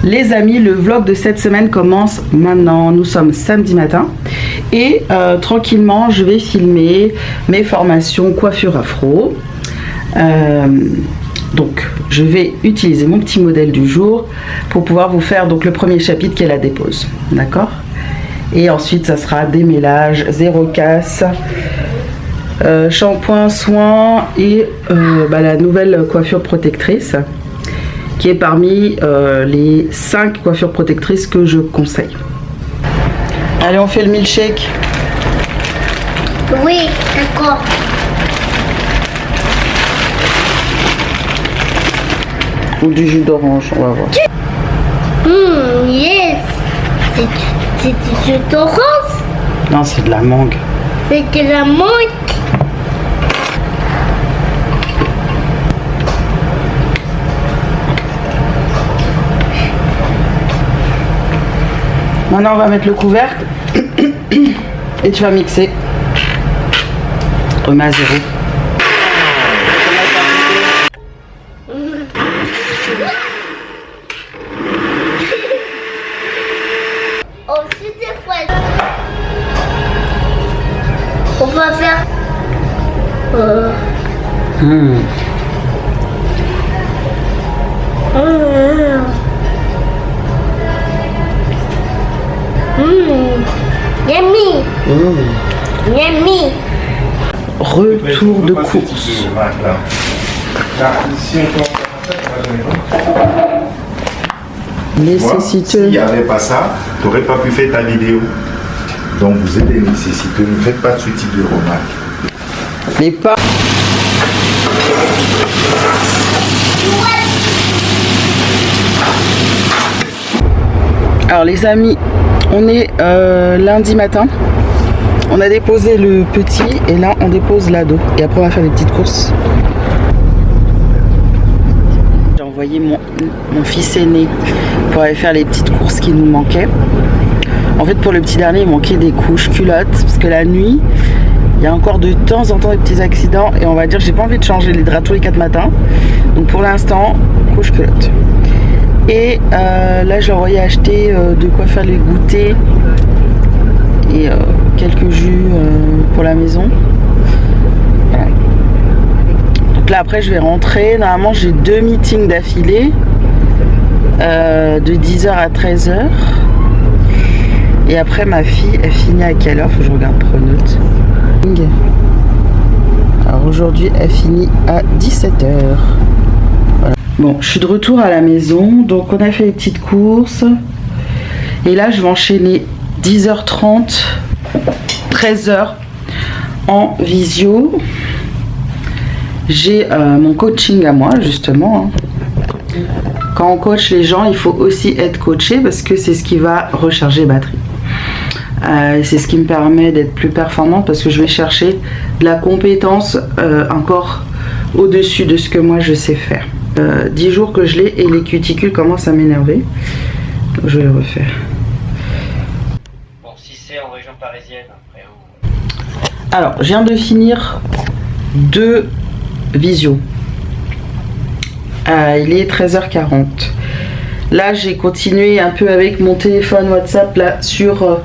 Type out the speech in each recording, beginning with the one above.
Les amis, le vlog de cette semaine commence maintenant. Nous sommes samedi matin et tranquillement je vais filmer mes formations coiffure afro. Donc je vais utiliser mon petit modèle du jour pour pouvoir vous faire donc le premier chapitre qui est la dépose, d'accord? Et ensuite ça sera démêlage, zéro casse, shampoing, soin et la nouvelle coiffure protectrice qui est parmi les 5 coiffures protectrices que je conseille. Allez, on fait le milkshake. Oui, d'accord. Ou du jus d'orange, on va voir. Yes. C'est du jus d'orange. Non, c'est de la mangue. C'est de la mangue. Maintenant, on va mettre le couvercle et tu vas mixer. Remets à zéro. Oh, c'était frais. On va faire. Yummy. Yummy. Retour de course. Nécessiteux. S'il n'y avait pas ça, tu n'aurais pas pu faire ta vidéo. Donc vous êtes des nécessiteux, ne faites pas ce type de remarques. Les pas. Alors les amis, on est lundi matin. On a déposé le petit et là on dépose l'ado. Et après on va faire des petites courses. J'ai envoyé mon fils aîné pour aller faire les petites courses qui nous manquaient. En fait pour le petit dernier il manquait des couches culottes parce que la nuit il y a encore de temps en temps des petits accidents et on va dire j'ai pas envie de changer les draps tous les 4 matins. Donc pour l'instant couche culotte. Et là je l'ai envoyé acheter de quoi faire les goûters et quelques jus pour la maison. Voilà. Donc là après je vais rentrer. Normalement j'ai 2 meetings d'affilée de 10h à 13h. Et après ma fille elle finit à quelle heure? Faut que je regarde Pronote. Alors aujourd'hui elle finit à 17h. Voilà. Bon, je suis de retour à la maison, donc on a fait les petites courses. Et là, je vais enchaîner 10h30, 13h en visio. J'ai mon coaching à moi, justement. Quand on coach les gens, il faut aussi être coaché parce que c'est ce qui va recharger batterie. C'est ce qui me permet d'être plus performante parce que je vais chercher de la compétence encore au-dessus de ce que moi je sais faire. 10 jours que je l'ai et les cuticules commencent à m'énerver. Donc je vais le refaire. Bon, si c'est en région parisienne, après. Alors, je viens de finir 2 visios. Il est 13h40. Là, j'ai continué un peu avec mon téléphone WhatsApp là sur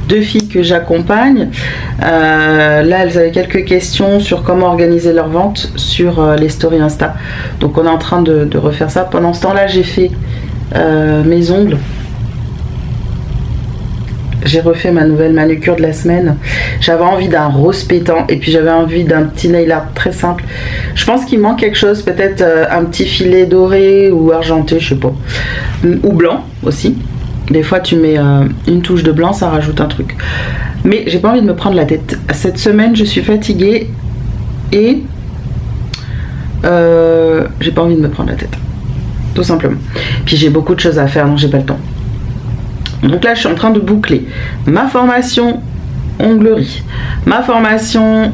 2 filles que j'accompagne. Là, elles avaient quelques questions sur comment organiser leur vente sur les stories Insta. Donc, on est en train de refaire ça. Pendant ce temps-là, j'ai fait mes ongles. J'ai refait ma nouvelle manucure de la semaine. J'avais envie d'un rose pétant et puis j'avais envie d'un petit nail art très simple. Je pense qu'il manque quelque chose, peut-être un petit filet doré ou argenté, je sais pas. Ou blanc aussi. Des fois tu mets une touche de blanc, ça rajoute un truc. Mais j'ai pas envie de me prendre la tête. Cette semaine je suis fatiguée et j'ai pas envie de me prendre la tête. Tout simplement. Puis j'ai beaucoup de choses à faire donc j'ai pas le temps. Donc là je suis en train de boucler ma formation onglerie, ma formation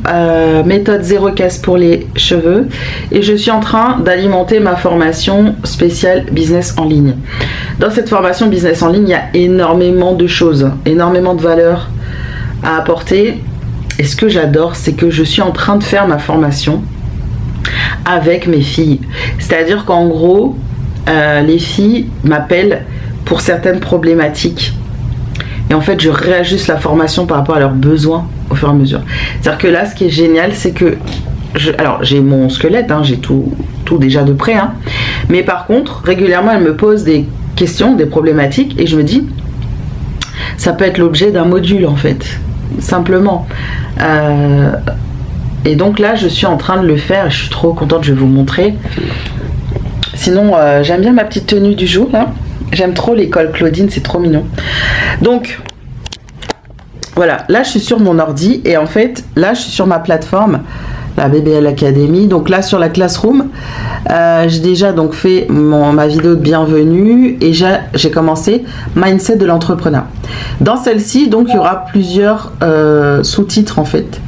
méthode zéro casse pour les cheveux et je suis en train d'alimenter ma formation spéciale business en ligne. Dans cette formation business en ligne il y a énormément de choses, énormément de valeurs à apporter et ce que j'adore c'est que je suis en train de faire ma formation avec mes filles, c'est à dire qu'en gros les filles m'appellent pour certaines problématiques. Et en fait, je réajuste la formation par rapport à leurs besoins au fur et à mesure. C'est-à-dire que là, ce qui est génial, c'est que alors j'ai mon squelette, hein, j'ai tout déjà de près, hein, mais par contre, régulièrement, elle me pose des questions, des problématiques, et je me dis, ça peut être l'objet d'un module en fait, simplement. Et donc là, je suis en train de le faire, je suis trop contente, je vais vous montrer. Sinon, j'aime bien ma petite tenue du jour, là. J'aime trop l'école Claudine, c'est trop mignon. Donc, voilà, là je suis sur mon ordi et en fait, là je suis sur ma plateforme, la BBL Academy. Donc là sur la Classroom, j'ai déjà donc fait ma vidéo de bienvenue et j'ai commencé Mindset de l'entrepreneur. Dans celle-ci, donc il y aura plusieurs sous-titres en fait.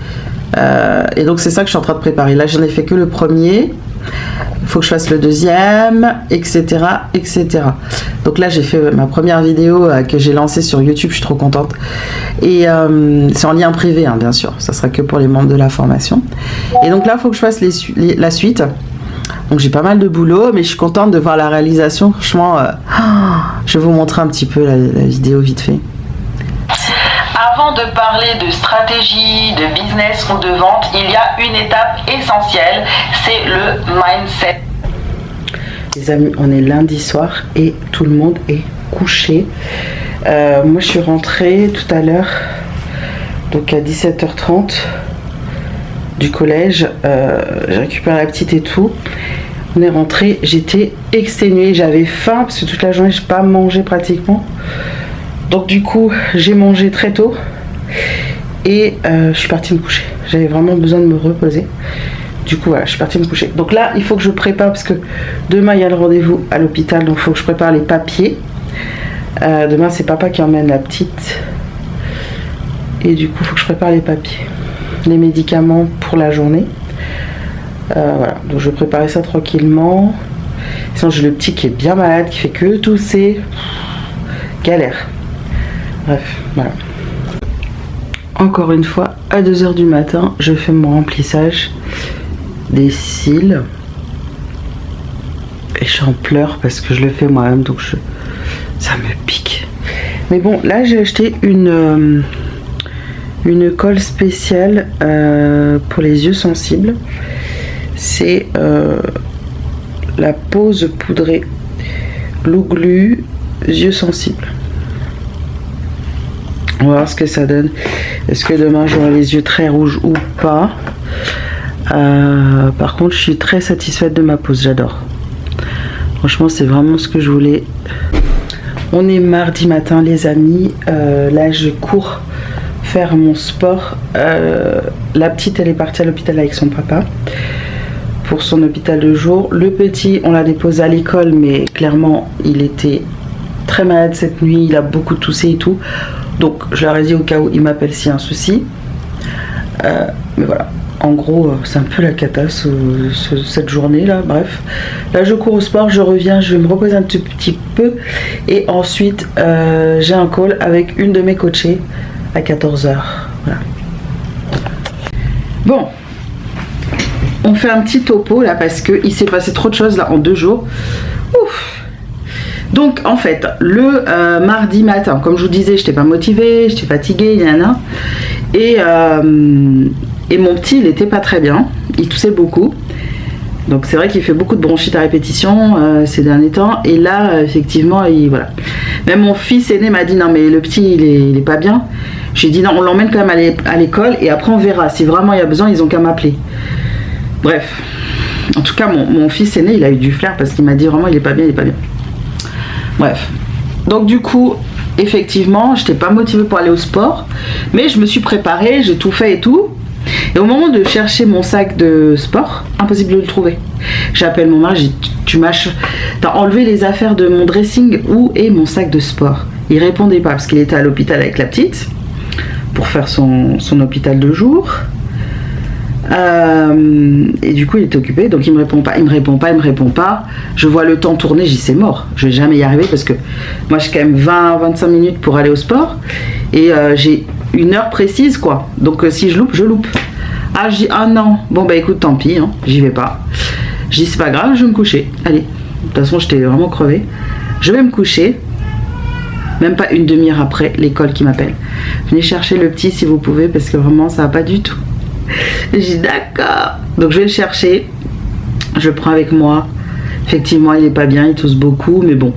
Et donc c'est ça que je suis en train de préparer. Là j'en ai fait que le premier. Il faut que je fasse le deuxième, etc., etc. Donc là, j'ai fait ma première vidéo que j'ai lancée sur YouTube. Je suis trop contente. Et c'est en lien privé, hein, bien sûr. Ça sera que pour les membres de la formation. Et donc là, il faut que je fasse la suite. Donc j'ai pas mal de boulot, mais je suis contente de voir la réalisation. Franchement, je vais vous montrer un petit peu la vidéo vite fait. Avant de parler de stratégie, de business ou de vente, il y a une étape essentielle, c'est le mindset. Les amis, on est lundi soir et tout le monde est couché. Moi, je suis rentrée tout à l'heure, donc à 17h30 du collège. J'ai récupéré la petite et tout. On est rentré, j'étais exténuée, j'avais faim parce que toute la journée, je n'ai pas mangé pratiquement. Donc du coup, j'ai mangé très tôt et je suis partie me coucher. J'avais vraiment besoin de me reposer. Du coup, voilà, je suis partie me coucher. Donc là, il faut que je prépare parce que demain, il y a le rendez-vous à l'hôpital. Donc il faut que je prépare les papiers. Demain, c'est papa qui emmène la petite. Et du coup, il faut que je prépare les papiers. Les médicaments pour la journée. Voilà, donc je vais préparer ça tranquillement. Sinon, j'ai le petit qui est bien malade, qui fait que tousser. Galère. Bref, voilà. Encore une fois, à 2h du matin, je fais mon remplissage des cils. Et je suis en pleurs parce que je le fais moi-même, donc ça me pique. Mais bon, là j'ai acheté une colle spéciale pour les yeux sensibles. C'est la pose poudrée Louglu yeux sensibles. On va voir ce que ça donne. Est-ce que demain j'aurai les yeux très rouges ou pas? Par contre, je suis très satisfaite de ma pose. J'adore. Franchement, c'est vraiment ce que je voulais. On est mardi matin, les amis. Là, je cours faire mon sport. La petite, elle est partie à l'hôpital avec son papa pour son hôpital de jour. Le petit, on l'a déposé à l'école, mais clairement, il était très malade cette nuit. Il a beaucoup toussé et tout. Donc je leur ai dit au cas où il m'appelle s'il y a un souci. Mais voilà, en gros c'est un peu la cata cette journée là. Bref, là je cours au sport, je reviens, je vais me reposer un petit peu. Et ensuite j'ai un call avec une de mes coachées à 14h. Voilà. Bon, on fait un petit topo là parce qu'il s'est passé trop de choses là en 2 jours. Ouf. Donc en fait, le mardi matin, comme je vous disais, je n'étais pas motivée, j'étais fatiguée, et mon petit, il n'était pas très bien, il toussait beaucoup. Donc c'est vrai qu'il fait beaucoup de bronchite à répétition ces derniers temps. Et là, effectivement, voilà. Même mon fils aîné m'a dit, non mais le petit, il est pas bien. J'ai dit, non, on l'emmène quand même à l'école et après on verra. Si vraiment il y a besoin, ils ont qu'à m'appeler. Bref. En tout cas, mon fils aîné, il a eu du flair parce qu'il m'a dit vraiment, il est pas bien, il est pas bien. Bref, donc du coup, effectivement, je n'étais pas motivée pour aller au sport, mais je me suis préparée, j'ai tout fait et tout. Et au moment de chercher mon sac de sport, impossible de le trouver. J'appelle mon mari, j'ai dit, t'as enlevé les affaires de mon dressing, où est mon sac de sport? Il répondait pas parce qu'il était à l'hôpital avec la petite pour faire son hôpital de jour. Et du coup il était occupé, donc il me répond pas. Je vois le temps tourner, j'y c'est mort, je vais jamais y arriver parce que moi j'ai quand même 20-25 minutes pour aller au sport et j'ai 1 heure précise quoi, donc si je loupe. Ah, je dis ah non, bon bah écoute, tant pis, hein, j'y vais pas. Je dis c'est pas grave, je vais me coucher. Allez, de toute façon j'étais vraiment crevée, je vais me coucher. même pas une demi-heure après, l'école qui m'appelle. Venez chercher le petit si vous pouvez, parce que vraiment ça va pas du tout. J'ai dit d'accord. Donc je vais le chercher, je le prends avec moi. Effectivement il est pas bien, il tousse beaucoup, mais bon.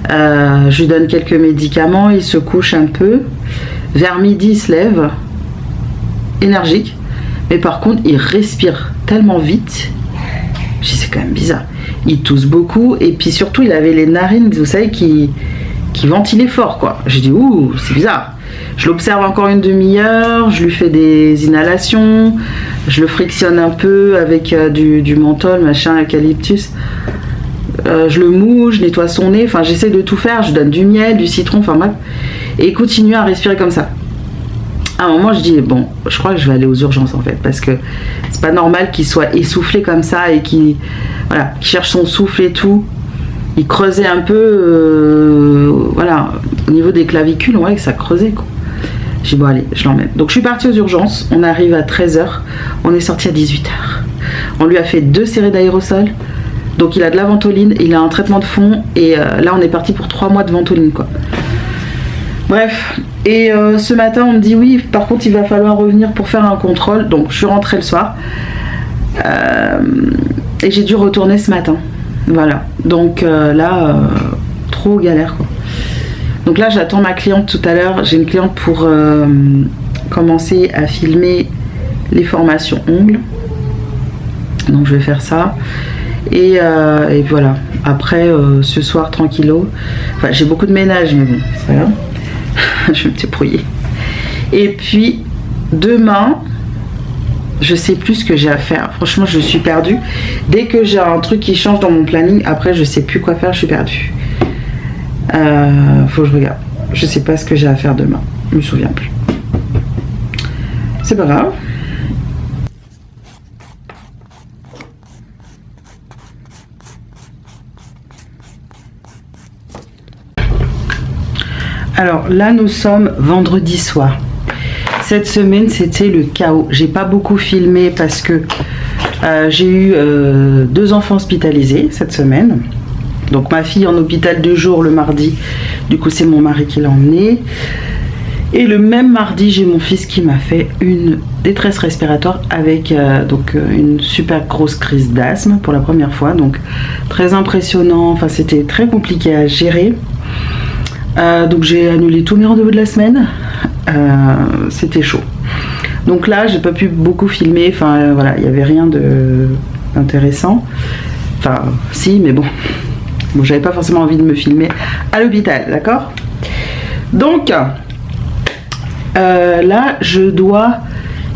Je lui donne quelques médicaments, il se couche un peu. Vers midi il se lève, énergique, mais par contre il respire tellement vite. Je dis c'est quand même bizarre. Il tousse beaucoup et puis surtout il avait les narines, vous savez, qui ventilaient fort quoi. J'ai dit ouh, c'est bizarre. Je l'observe encore une demi-heure, je lui fais des inhalations, je le frictionne un peu avec du menthol, machin, eucalyptus. Je le mouche, je nettoie son nez, enfin j'essaie de tout faire, je donne du miel, du citron, enfin bref. Et il continue à respirer comme ça. À un moment je dis bon, je crois que je vais aller aux urgences en fait, parce que c'est pas normal qu'il soit essoufflé comme ça et qu'il cherche son souffle et tout. Il creusait un peu, voilà, au niveau des clavicules, on voit que ça creusait quoi. J'ai dit bon allez, je l'emmène. Donc je suis partie aux urgences, on arrive à 13h, on est sorti à 18h. On lui a fait 2 séries d'aérosols, donc il a de la ventoline, il a un traitement de fond, et là on est parti pour 3 mois de ventoline quoi. Bref, et ce matin on me dit oui, par contre il va falloir revenir pour faire un contrôle, donc je suis rentrée le soir, et j'ai dû retourner ce matin. Voilà, donc là, trop galère quoi. Donc là j'attends ma cliente tout à l'heure, j'ai une cliente pour commencer à filmer les formations ongles. Donc je vais faire ça. Et voilà, après ce soir tranquillo. Enfin j'ai beaucoup de ménage mais bon, c'est pas grave. Je vais me débrouiller. Et puis demain, je sais plus ce que j'ai à faire. Franchement, je suis perdue. Dès que j'ai un truc qui change dans mon planning, après, je sais plus quoi faire, je suis perdue. Faut que je regarde. Je sais pas ce que j'ai à faire demain. Je me souviens plus. C'est pas grave. Alors là, nous sommes vendredi soir. Cette semaine, c'était le chaos. J'ai pas beaucoup filmé parce que j'ai eu 2 enfants hospitalisés cette semaine. Donc ma fille en hôpital 2 jours le mardi. Du coup, c'est mon mari qui l'a emmenée. Et le même mardi, j'ai mon fils qui m'a fait une détresse respiratoire avec une super grosse crise d'asthme pour la première fois. Donc très impressionnant. Enfin, c'était très compliqué à gérer. Donc j'ai annulé tous mes rendez-vous de la semaine. C'était chaud. Donc là j'ai pas pu beaucoup filmer. Enfin voilà, il n'y avait rien d'intéressant. Enfin si, mais bon j'avais pas forcément envie de me filmer à l'hôpital, d'accord. Donc là je dois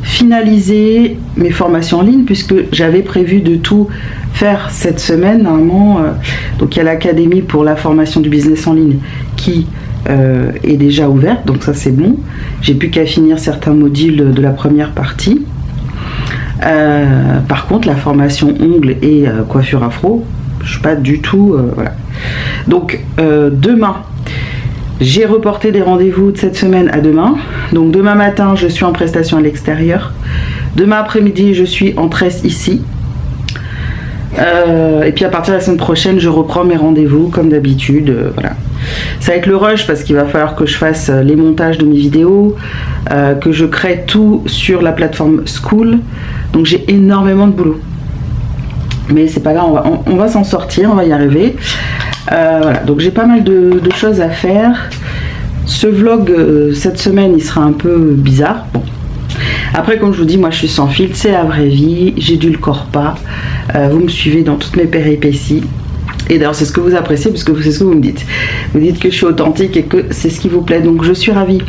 finaliser mes formations en ligne puisque j'avais prévu de tout faire cette semaine normalement. Donc il y a l'académie pour la formation du business en ligne qui est déjà ouverte, donc ça c'est bon. J'ai plus qu'à finir certains modules de la première partie. Par contre la formation ongles et coiffure afro, je suis pas du tout voilà. Donc demain j'ai reporté des rendez-vous de cette semaine à demain. Donc demain matin je suis en prestation à l'extérieur, demain après-midi je suis en tresse ici. Et puis à partir de la semaine prochaine je reprends mes rendez-vous comme d'habitude, voilà. Ça va être le rush parce qu'il va falloir que je fasse les montages de mes vidéos, que je crée tout sur la plateforme School. Donc j'ai énormément de boulot, mais c'est pas grave, on va s'en sortir, on va y arriver. Voilà, donc j'ai pas mal de choses à faire. Ce vlog cette semaine il sera un peu bizarre. Bon. Après, comme je vous dis, moi je suis sans filtre, c'est la vraie vie, j'ai dû le corps pas. Vous me suivez dans toutes mes péripéties. Et d'ailleurs c'est ce que vous appréciez puisque c'est ce que vous me dites. Vous dites que je suis authentique et que c'est ce qui vous plaît, donc je suis ravie.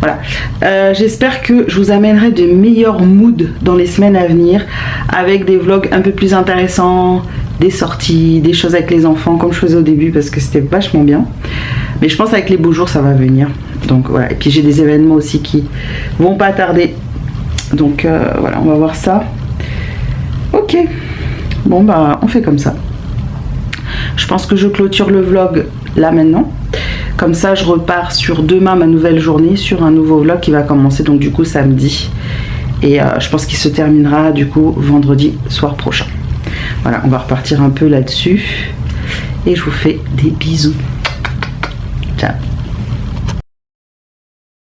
Voilà. J'espère que je vous amènerai de meilleurs moods dans les semaines à venir, avec des vlogs un peu plus intéressants, des sorties, des choses avec les enfants comme je faisais au début parce que c'était vachement bien. Mais je pense avec les beaux jours ça va venir. Donc voilà. Et puis j'ai des événements aussi qui vont pas tarder. Donc voilà, on va voir ça. Ok. Bon bah on fait comme ça. Je pense que je clôture le vlog là maintenant. Comme ça je repars sur demain ma nouvelle journée, sur un nouveau vlog qui va commencer donc du coup samedi. Et je pense qu'il se terminera du coup vendredi soir prochain. Voilà, on va repartir un peu là-dessus. Et je vous fais des bisous. Ciao.